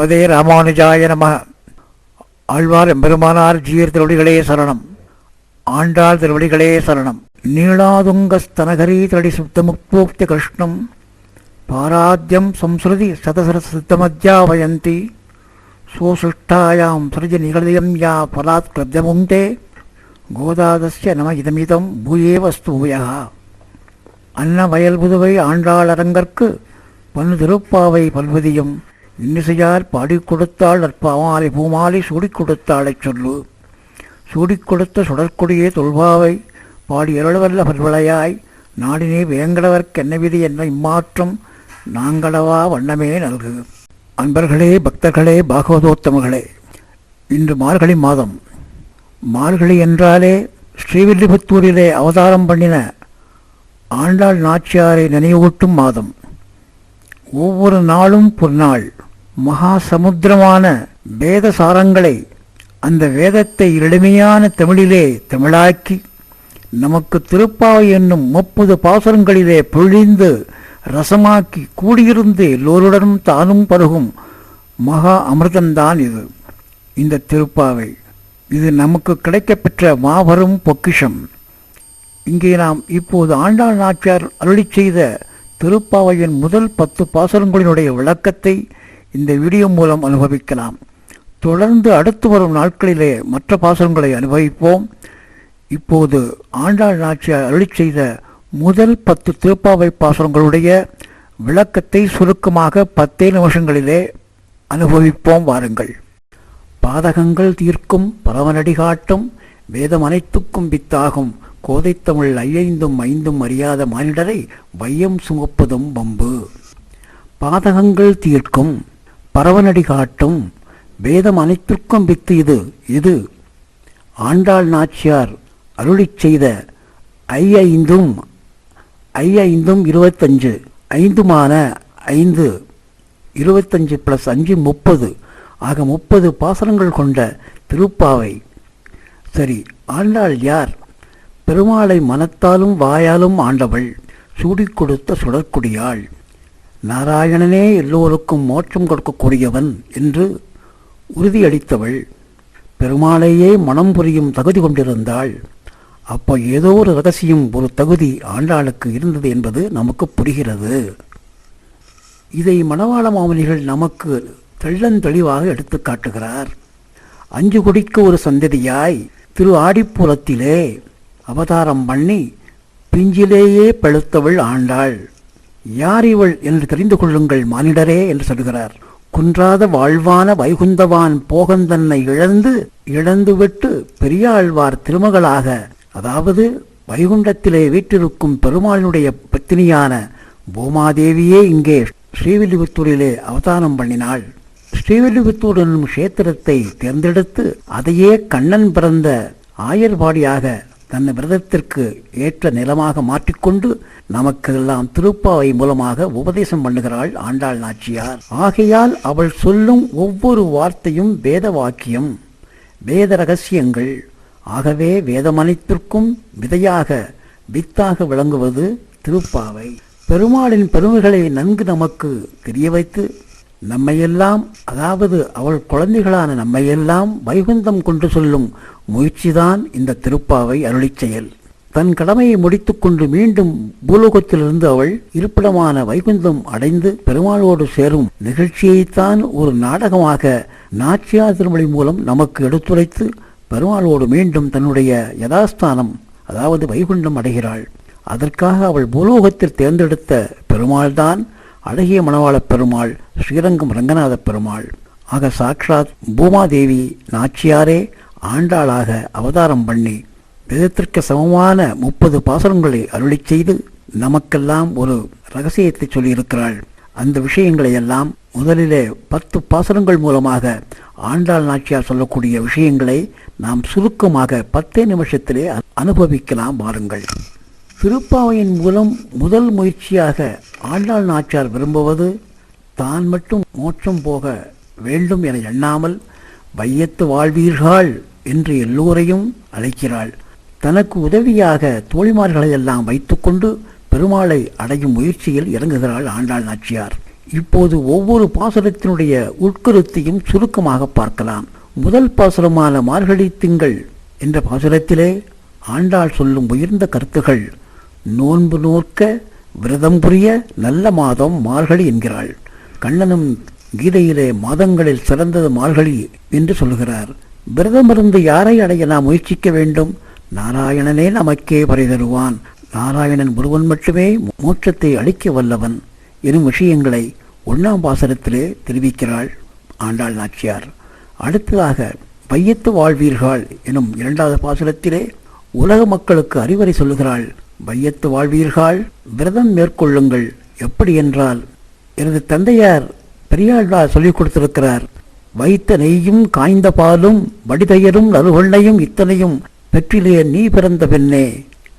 ஸ்ரீமதே ராமானுஜாய நமः. ஆழ்வார் எம்பெருமானார் ஜீயர் திருவடிகளே சரணம். ஆண்டாள் திருவடிகளே சரணம். நீளாதுங்கஸ்தனகரி தடி சுத்தமுக்தோக்தி கிருஷ்ணம் பாராத்யம் சம்ஸ்ருதி சதசரசித்தமத்யாவயந்தி சோசிஷ்டாயாம் சிருஜ நிகழ்யம் யா பலாத் கிருப்யமுண்டே கோதாதஸ்ய நம இதமிதம் பூயே வஸ்து பூயः. அன்ன வயல் புதுவை ஆண்டாள் அரங்கற்கு பன்னு திருப்பாவை பல்வதியும் இன்னிசையார் பாடிக் கொடுத்தாள் அற்பாமாலை பூமாலை சூடிக் கொடுத்தாளைச் சொல்லு. சூடிக் கொடுத்த சுடற்கொடியே தொல்பாவை பாடி எழவல்ல பல்வளையாய் நாடினே வேங்கடவர்க்கென்ன விதி என்ன இம்மாற்றம் நாங்களவா வண்ணமே நல்கு. அன்பர்களே, பக்தர்களே, பாகவதோத்தமர்களே, இன்று மார்கழி மாதம். மார்கழி என்றாலே ஸ்ரீவில்லிபுத்தூரிலே அவதாரம் பண்ணின ஆண்டாள் நாச்சியாரை நினைவூட்டும் மாதம். ஒவ்வொரு நாளும் பொன்னாள். மகா சமுத்திரமான வேத சாரங்களை, அந்த வேதத்தை எளிமையான தமிழிலே தமிழாக்கி நமக்கு திருப்பாவை என்னும் 30 பாசுரங்களிலே பொழிந்து ரசமாக்கி கூடியிருந்து எல்லோருடனும் தானும் பருகும் மகா அமிர்தம்தான் இது. இந்த திருப்பாவை இது நமக்கு கிடைக்கப்பெற்ற மாபெரும் பொக்கிஷம். இங்கே நாம் இப்போது ஆண்டாள் நாச்சியார் அருளிச் செய்த திருப்பாவையின் முதல் 10 பாசுரங்களினுடைய விளக்கத்தை இந்த வீடியோ மூலம் அனுபவிக்கலாம். தொடர்ந்து அடுத்து வரும் நாட்களிலே மற்ற பாசுரங்களை அனுபவிப்போம். இப்போது ஆண்டாள் நாச்சியார் அருளிச் செய்த முதல் 10 திருப்பாவை பாசுரங்களுடைய விளக்கத்தை சுருக்கமாக 10 நிமிஷங்களிலே அனுபவிப்போம். வாருங்கள். பாதகங்கள் தீர்க்கும் பரவனடி காட்டும் வேதம் அனைத்துக்கும் வித்தாகும் கோதைத்தமிழ் ஐயைந்தும் ஐந்தும் அறியாத மானிடரை வையம் சுமப்பதும் வம்பு. பாதகங்கள் தீர்க்கும் பரவனடி காட்டும் வேதம் அனைத்திற்கும் வித்து இது ஆண்டாள் நாச்சியார் அருளிச் செய்த ஐந்தும் 25 ஐந்துமான 5 25 + 5 30 ஆக 30 பாசனங்கள் கொண்ட திருப்பாவை. சரி, ஆண்டாள் யார்? பெருமாளை மனத்தாலும் வாயாலும் ஆண்டவள், சூடிக் கொடுத்த சுடற்குடியாள், நாராயணனே எல்லோருக்கும் மோட்சம் கொடுக்கக்கூடியவன் என்று உறுதியளித்தவள், பெருமாளையே மனம் புரியும் தகுதி கொண்டிருந்தாள். அப்போ ஏதோ ஒரு ரகசியம், ஒரு தகுதி ஆண்டாளுக்கு இருந்தது என்பது நமக்கு புரிகிறது. இதை மணவாள மாமுனிகள் நமக்கு தெள்ளந்தெளிவாக எடுத்து காட்டுகிறார். 5 குடிக்கு ஒரு சந்ததியாய் திரு ஆடிப்புறத்திலே அவதாரம் பண்ணி பிஞ்சிலேயே பழுத்தவள் ஆண்டாள். யார் இவள் என்று தெரிந்து கொள்ளுங்கள் மானிடரே என்று சொல்கிறார். குன்றாத வாழ்வான வைகுந்தவான் போகந்தன்னை இழந்துவிட்டு பெரியாழ்வார் திருமகளாக, அதாவது வைகுண்டத்திலே வீற்றிருக்கும் பெருமாளுடைய பத்தினியான பூமாதேவியே இங்கே ஸ்ரீவில்லிபுத்தூரிலே அவதாரம் பண்ணினாள். ஸ்ரீவில்லிபுத்தூர் என்னும் கஷேத்திரத்தை தேர்ந்தெடுத்து அதையே கண்ணன் பிறந்த ஆயர்பாடியாக தன் விரதத்திற்கு ஏற்ற நிலமாக மாற்றிக்கொண்டு நமக்கெல்லாம் திருப்பாவை மூலமாக உபதேசம் பண்ணுகிறாள் ஆண்டாள் நாச்சியார். ஆகையால் அவள் சொல்லும் ஒவ்வொரு வார்த்தையும் வேத வாக்கியம், வேத ரகசியங்கள். ஆகவே வேதமனைத்திற்கும் வித்தாக விளங்குவது திருப்பாவை. பெருமாளின் பெருமைகளை நன்கு நமக்கு தெரிய வைத்து நம்மையெல்லாம், அதாவது அவள் குழந்தைகளான நம்மையெல்லாம் வைகுந்தம் கொண்டு சொல்லும் முயற்சிதான் இந்த திருப்பாவை அருளிச் செயல். தன் கடமையை முடித்துக்கொண்டு மீண்டும் பூலோகத்திலிருந்து அவள் இருப்பிடமான வைகுந்தம் அடைந்து பெருமாளோடு சேரும் நிகழ்ச்சியைத்தான் ஒரு நாடகமாக நாச்சியார் திருமொழி மூலம் நமக்கு எடுத்துரைத்து பெருமாளோடு மீண்டும் தன்னுடைய யதாஸ்தானம், அதாவது வைகுண்டம் அடைகிறாள். அதற்காக அவள் பூலோகத்தில் தேர்ந்தெடுத்த பெருமாள்தான் அழகிய மணவாள பெருமாள், ஸ்ரீரங்கம் ரங்கநாத பெருமாள். ஆக சாக்ஷாத் பூமாதேவி நாச்சியாரே ஆண்டாளாக அவதாரம் பண்ணி வேதத்திற்கு சமமான 30 பாசுரங்களை அருளிச் செய்து நமக்கெல்லாம் ஒரு ரகசியத்தை சொல்லியிருக்கிறாள். அந்த விஷயங்களை எல்லாம் முதலிலே 10 பாசுரங்கள் மூலமாக ஆண்டாள் நாச்சியார் சொல்லக்கூடிய விஷயங்களை நாம் சுருக்கமாக 10 நிமிஷத்திலே அனுபவிக்கலாம். வாருங்கள். திருப்பாவையின் மூலம் முதல் முயற்சியாக ஆண்டாள் நாச்சியார் விரும்புவது தான் மட்டும் மோட்சம் போக வேண்டும் என எண்ணாமல் வையத்து வாழ்வீர்கள் என்று எல்லோரையும் அழைக்கிறாள். தனக்கு உதவியாக தோழிமார்களை எல்லாம் வைத்துக்கொண்டு பெருமாளை அடையும் முயற்சியில் இறங்குகிறாள் ஆண்டாள் நாச்சியார். இப்போது ஒவ்வொரு பாசுரத்தினுடைய உட்கருத்தையும் சுருக்கமாக பார்க்கலாம். முதல் பாசுரமான மார்கழி திங்கள் என்ற பாசுரத்திலே ஆண்டாள் சொல்லும் உயர்ந்த கருத்துகள். நோன்பு நோக்க விரதம் புரிய நல்ல மாதம் மார்கழி என்கிறாள். கண்ணனும் கீதையிலே மாதங்களில் சிறந்தது மார்கழி என்று சொல்கிறார். விரதமிருந்து யாரை அடைய நாம் முயற்சிக்க வேண்டும்? நாராயணனே நமக்கே பறை தருவான், நாராயணன் ஒருவன் மட்டுமே மோட்சத்தை அளிக்க வல்லவன் எனும் விஷயங்களை 1ஆம் பாசுரத்திலே தெரிவிக்கிறாள் ஆண்டாள் நாச்சியார். அடுத்ததாக வையத்து வாழ்வீர்கள் எனும் 2வது பாசுரத்திலே உலக மக்களுக்கு அறிவுரை சொல்லுகிறாள். வையத்து வாழ்வீர்கள், விரதம் மேற்கொள்ளுங்கள். எப்படி என்றால், எனது தந்தையார் பெரியாழ்வார் சொல்லிக் கொடுத்திருக்கிறார். வைத்த நெய்யும் காய்ந்த பாலும் வடிதயரும் நறுவெண்ணையும் இத்தனையும் பெற்றிலே நீ பிறந்த பெண்ணே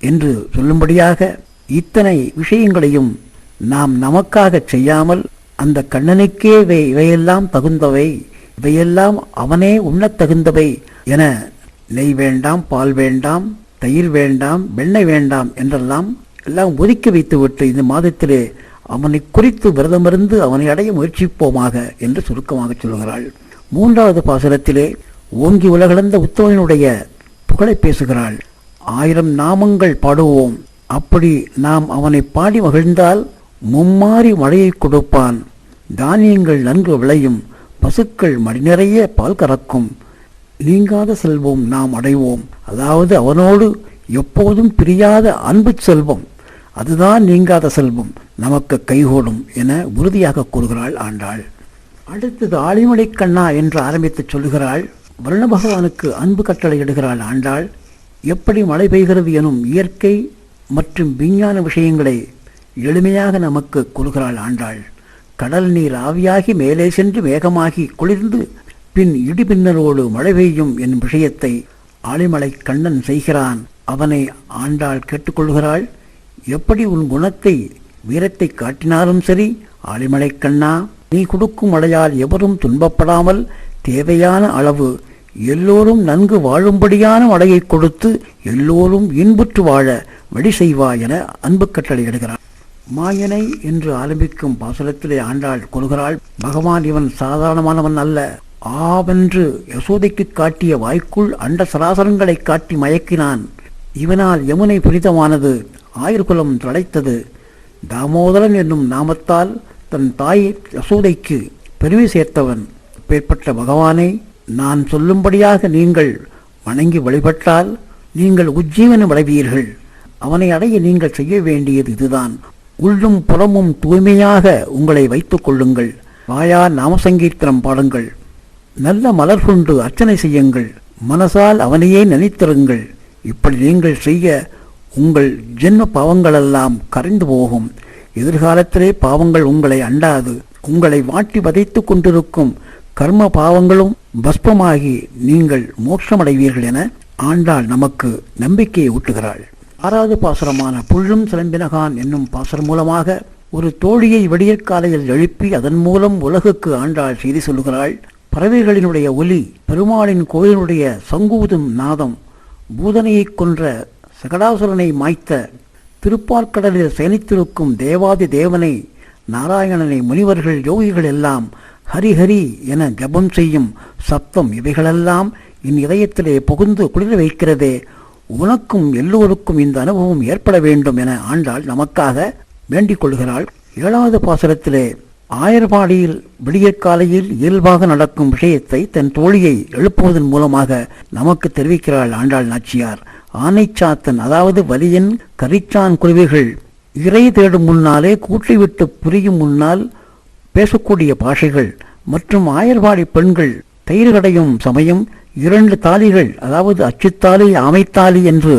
என்று சொல்லும்படியாக இத்தனை விஷயங்களையும் நாம் நமக்காக செய்யாமல் அந்த கண்ணனுக்கே இவையெல்லாம் தகுந்தவை, இவையெல்லாம் அவனே உண்ணத் தகுந்தவை என நெய் வேண்டாம், பால் வேண்டாம், தயிர் வேண்டாம், வெண்ணெய் வேண்டாம் என்றெல்லாம் எல்லாம் ஒதுக்கி வைத்துவிட்டு இந்த மாதத்திலே அவனை குறித்து விரதமிருந்து அவனை அடைய முயற்சிப்போமாக என்று சுருக்கமாக சொல்கிறாள். 3வது பாசுரத்திலே ஓங்கி உலகளந்த உத்தவனுடைய புகழை பேசுகிறாள். 1000 நாமங்கள் பாடுவோம். அப்படி நாம் அவனை பாடி மகிழ்ந்தால் மும்மாறி மழையை கொடுப்பான், தானியங்கள் நன்கு விளையும், பசுக்கள் மடி நிறைய பால் கறக்கும், நீங்காத செல்வம் நாம் அடைவோம். அதாவது அவனோடு எப்போதும் பிரியாத அன்பு செல்வம், அதுதான் நீங்காத செல்வம் நமக்கு கைகூடும் என உறுதியாக கூறுகிறாள் ஆண்டாள். அடுத்தது ஆழிமலை கண்ணா என்று ஆரம்பித்து சொல்லுகிறாள். வருண பகவானுக்கு அன்பு கட்டளை இடுகிறாள் ஆண்டாள். எப்படி மழை பெய்கிறது எனும் இயற்கை மற்றும் விஞ்ஞான விஷயங்களை எளிமையாக நமக்கு கூறுகிறாள் ஆண்டாள். கடல் நீர் ஆவியாகி மேலே சென்று மேகமாகி குளிர்ந்து பின் இடிபின்னலோடு மழை பெய்யும் என்னும் விஷயத்தை ஆழிமலை கண்ணன் செய்கிறான். அவனை ஆண்டாள் கேட்டுக்கொள்கிறாள். எப்படி உன் குணத்தை வீரத்தை காட்டினாலும் சரி, ஆழிமலை கண்ணா, நீ கொடுக்கும் மழையால் எவரும் துன்பப்படாமல் தேவையான அளவு எல்லோரும் நன்கு வாழும்படியான மழையை கொடுத்து எல்லோரும் இன்புற்று வாழ வழி செய்வாய் என அன்பு கட்டளை இடுகிறார். மாயனை என்று ஆரம்பிக்கும் பாசுரத்திலே ஆண்டாள் கொள்கிறாள். பகவான் இவன் சாதாரணமானவன் அல்ல. ஆவென்று யசோதைக்கு காட்டிய வாய்க்குள் அண்ட சராசரங்களை காட்டி மயக்கினான். இவனால் யமுனை புனிதமானது, ஆயுர்குலம் தழைத்தது. தாமோதரன் என்னும் நாமத்தால் தன் தாய் யசோதைக்கு பெருமை சேர்த்தவன். பேர்பட்ட பகவானை நான் சொல்லும்படியாக நீங்கள் வணங்கி வழிபட்டால் நீங்கள் உஜ்ஜீவனம் அடைவீர்கள். அவனை அடைய நீங்கள் செய்ய வேண்டியது இதுதான். உள்ளும் புறமும் தூய்மையாக உங்களை வைத்துக் கொள்ளுங்கள். வாயா நாமசங்கீர்த்தனம் பாடுங்கள். நல்ல மலர் கொண்டு அர்ச்சனை செய்யுங்கள். மனசால் அவனையே நினைத்திருங்கள். இப்படி நீங்கள் செய்ய உங்கள் ஜென்ம பாவங்களெல்லாம் கரைந்து போகும். எதிர்காலத்திலே பாவங்கள் உங்களை அண்டாது. உங்களை வாட்டி வதைத்து கொண்டிருக்கும் கர்ம பாவங்களும் பஸ்பமாகி நீங்கள் மோட்சமடைவீர்கள் என ஆண்டாள் நமக்கு நம்பிக்கையை ஊட்டுகிறாள். 6வது பாசுரமான புள்ளும் சிலம்பினகான் என்னும் பாசுரம் மூலமாக ஒரு தோழியை விடியற்காலையில் எழுப்பி அதன் மூலம் உலகுக்கு ஆண்டாள் செய்தி சொல்லுகிறாள். பறவைகளினுடைய ஒலி, பெருமாளின் கோயிலுடைய சங்கூதும் நாதம், பூதனையை கொன்ற சகடாசுரனை மாய்த்த திருப்பார்க்கடலில் பயணித்திருக்கும் தேவாதி தேவனை, நாராயணனை, முனிவர்கள், யோகிகள் எல்லாம் ஹரிஹரி என ஜபம் செய்யும் சப்தம், இவைகளெல்லாம் என் இதயத்திலே புகுந்து குளிர வைக்கிறதே. உனக்கும் எல்லோருக்கும் இந்த அனுபவம் ஏற்பட வேண்டும் என ஆண்டாள் நமக்காக வேண்டிக் கொள்கிறாள். 7வது பாசுரத்திலே ஆயர்பாடியில் விடியற்காலையில் இயல்பாக நடக்கும் விஷயத்தை தன் தோழியை எழுப்புவதன் மூலமாக நமக்கு தெரிவிக்கிறாள் ஆண்டாள் நாச்சியார். ஆனைச்சாத்தன், அதாவது வலியன் கரிச்சான் குருவிகள் இறை தேடும் முன்னாலே கூற்றி விட்டு புரியும் முன்னால் பேசக்கூடிய பாஷைகள் மற்றும் ஆயர்பாடி பெண்கள் தயிர் கடையும் சமயம் 2 தாலிகள், அதாவது அச்சுத்தாலி ஆமைத்தாலி என்று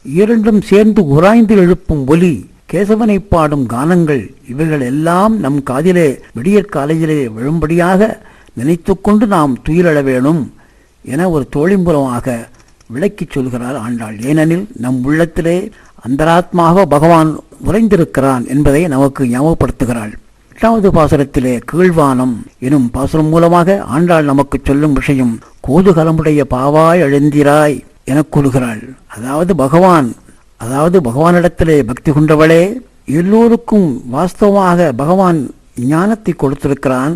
இரண்டும் சேர்ந்து உராய்ந்து எழுப்பும் ஒலி, கேசவனை பாடும் கானங்கள், இவைகள் எல்லாம் நம் காதிலே விடியற்காலையிலே விழும்படியாக நினைத்து கொண்டு நாம் துயிலெழ வேணும் என ஒரு தோழிம்புறமாக விளக்கிச் சொல்கிறார் ஆண்டாள். ஏனெனில் நம் உள்ளத்திலே அந்தராத்மாக பகவான் உறைந்திருக்கிறான் என்பதை நமக்கு ஞாபகப்படுத்துகிறாள். 8வது பாசுரத்திலே கீழ்வானம் எனும் பாசுரம் மூலமாக ஆண்டாள் நமக்கு சொல்லும் விஷயம் கோதுகலமுடைய பாவாய் எழுந்திராய் என கூறுகிறாள். அதாவது பகவானிடத்திலே பக்தி கொண்டவளே, எல்லோருக்கும் வாஸ்தவமாக பகவான் ஞானத்தை கொடுத்திருக்கிறான்.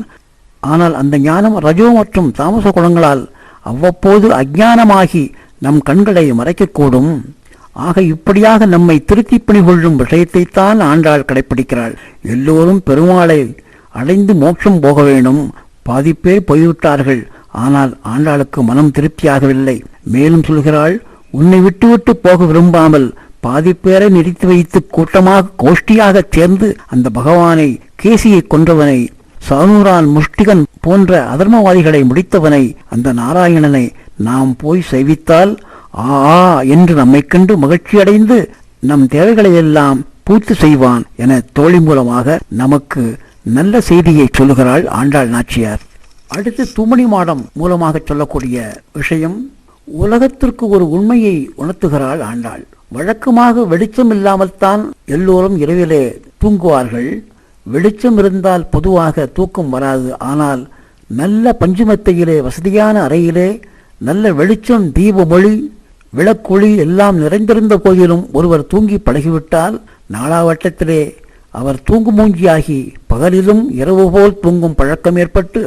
ஆனால் அந்த ஞானம் ரஜோ மற்றும் தாமச குணங்களால் அவ்வப்போது அஞ்ஞானமாகி நம் கண்களை மறைக்கக்கூடும். ஆக இப்படியாக நம்மை திருத்தி பணி கொள்ளும் விஷயத்தைத்தான் ஆண்டாள் கடைப்பிடிக்கிறாள். எல்லோரும் பெருமாளை அடைந்து மோட்சம் போக வேண்டும். பாதிப்பேர் போய்விட்டார்கள். ஆனால் ஆண்டாளுக்கு மனம் திருப்தியாகவில்லை. மேலும் சொல்கிறாள், உன்னை விட்டுவிட்டு போக விரும்பாமல் பாதிப்பேரை நிறுத்தி வைத்து கூட்டமாக கோஷ்டியாக சேர்ந்து அந்த பகவானை, கேசியை கொன்றவனை, சானூரான் முஷ்டிகன் போன்ற அதர்மவாதிகளை முடித்தவனை, அந்த நாராயணனை நாம் போய் சேவித்தால் ஆ என்று நம்மை கண்டு மகிழ்ச்சியடைந்து நம் தேவைகளை எல்லாம் பூர்த்தி செய்வான் என தோழி மூலமாக நமக்கு நல்ல செய்தியை சொல்லுகிறாள் ஆண்டாள் நாச்சியார். அடுத்து தூமணி மாடம் மூலமாக சொல்லக்கூடிய விஷயம், உலகத்திற்கு ஒரு உண்மையை உணர்த்துகிறாள் ஆண்டாள். வழக்கமாக வெளிச்சம் இல்லாமல் தான் எல்லோரும் இரவிலே தூங்குவார்கள். வெளிச்சம் இருந்தால் பொதுவாக தூக்கம் வராது. ஆனால் நல்ல பஞ்சுமெத்தையிலே, வசதியான அறையிலே நல்ல வெளிச்சம், தீபமொழி, விளக்கொளி எல்லாம் நிறைந்திருந்த போதிலும் ஒருவர் தூங்கி பழகிவிட்டால் நாளாவட்டத்திலே அவர் தூங்கு மூஞ்சியாகி பகலிலும் இரவு போல் தூங்கும் பழக்கம் ஏற்பட்டு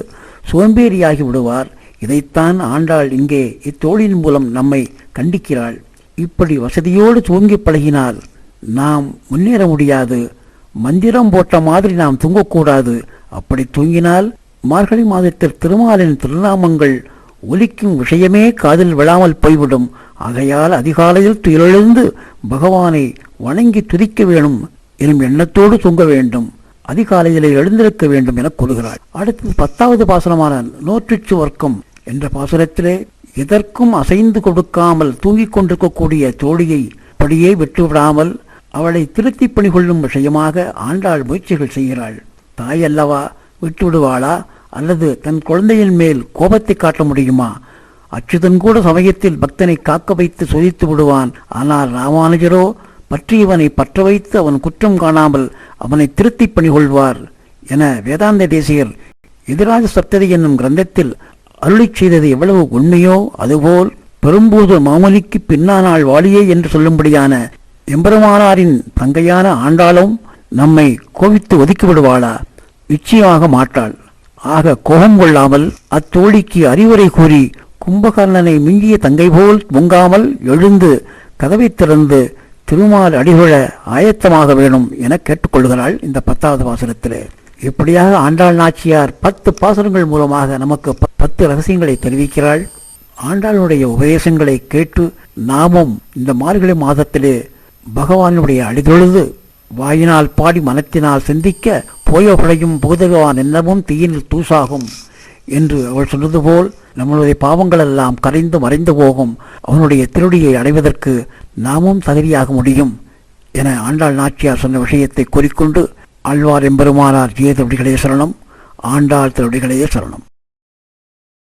சோம்பேறியாகி விடுவார். இதைத்தான் ஆண்டாள் இங்கே இத்தோழின் மூலம் நம்மை கண்டிக்கிறாள். இப்படி வசதியோடு தூங்கி பழகினால் நாம் முன்னேற முடியாது. மந்திரம் போட்ட மாதிரி நாம் தூங்கக்கூடாது. அப்படி தூங்கினால் மார்கழி மாதத்தில் திருமாலின் திருநாமங்கள் ஒலிக்கும் விஷயமே காதில் விழாமல் போய்விடும். ஆகையால் அதிகாலையில் துயிலெழுந்து பகவானை வணங்கி துதிக்க வேணும் எனும் எண்ணத்தோடு தூங்க வேண்டும். அதிகாலையிலே எழுந்திருக்க வேண்டும் என கூறுகிறாள். அடுத்து 10வது பாசனமான நோற்றுச்சு வர்க்கம் என்ற பாசுரத்திலே, எதற்கும் அசைந்து கொடுக்காமல் தூங்கிக் கொண்டிருக்கக்கூடிய தோழியை படியே விட்டுவிடாமல் அவளை திருத்தி பணி கொள்ளும் விஷயமாக ஆண்டாள் முயற்சிகள் செய்கிறாள். தாய் அல்லவா, விட்டுவிடுவாளா? அல்லது தன் குழந்தையின் மேல் கோபத்தை காட்ட முடியுமா? அச்சுதன் கூட சமயத்தில் பக்தனை காக்க வைத்து சோதித்து விடுவான். ஆனால் ராமானுஜரோ பற்றியவனை பற்ற வைத்து அவன் குற்றம் காணாமல் அவனை திருத்தி பணி கொள்வார் என வேதாந்த தேசிகர் எதிராஜ சப்ததி என்னும் கிரந்தத்தில் அருளி செய்தது எவ்வளவு உண்மையோ அதுபோல் பெரும்பூது மாமலிக்கு பின்னானாள் வாலியே என்று சொல்லும்படியான எம்பெருமானாரின் தங்கையான ஆண்டாளும் நம்மை கோபித்து ஒதுக்கி விடுவாளா? நிச்சயமாக மாட்டாள். ஆக கோபம் கொள்ளாமல் அத்தோழிக்கு அறிவுரை கூறி கும்பகர்ணனை மிஞ்சிய தங்கை போல் பொங்காமல் எழுந்து கதவை திறந்து திருமால் அடிகொழ ஆயத்தமாக வேணும் என கேட்டுக்கொள்கிறாள் இந்த 10வது பாசுரத்திலே. இப்படியாக ஆண்டாள் நாச்சியார் 10 பாசுரங்கள் மூலமாக நமக்கு 10 ரகசியங்களை தெரிவிக்கிறாள். ஆண்டாளுடைய உபதேசங்களை கேட்டு நாமும் இந்த மார்கழி மாதத்திலே பகவானுடைய அடிதொழுது வாயினால் பாடி மனத்தினால் சிந்திக்க போய புழையும் பூதகவான் என்னமும் தீயினில் தூசாகும் என்று அவள் சொன்னது போல் நம்மளுடைய பாவங்கள் எல்லாம் கரைந்து மறைந்து போகும். அவனுடைய திருடியை அடைவதற்கு நாமும் தகுதியாக முடியும் என ஆண்டாள் நாச்சியார் சொன்ன விஷயத்தை கூறிக்கொண்டு ஆழ்வார் எம்பெருமானார் ஜீய திருடிகளே சரணம், ஆண்டாள் திருடிகளே சரணம்.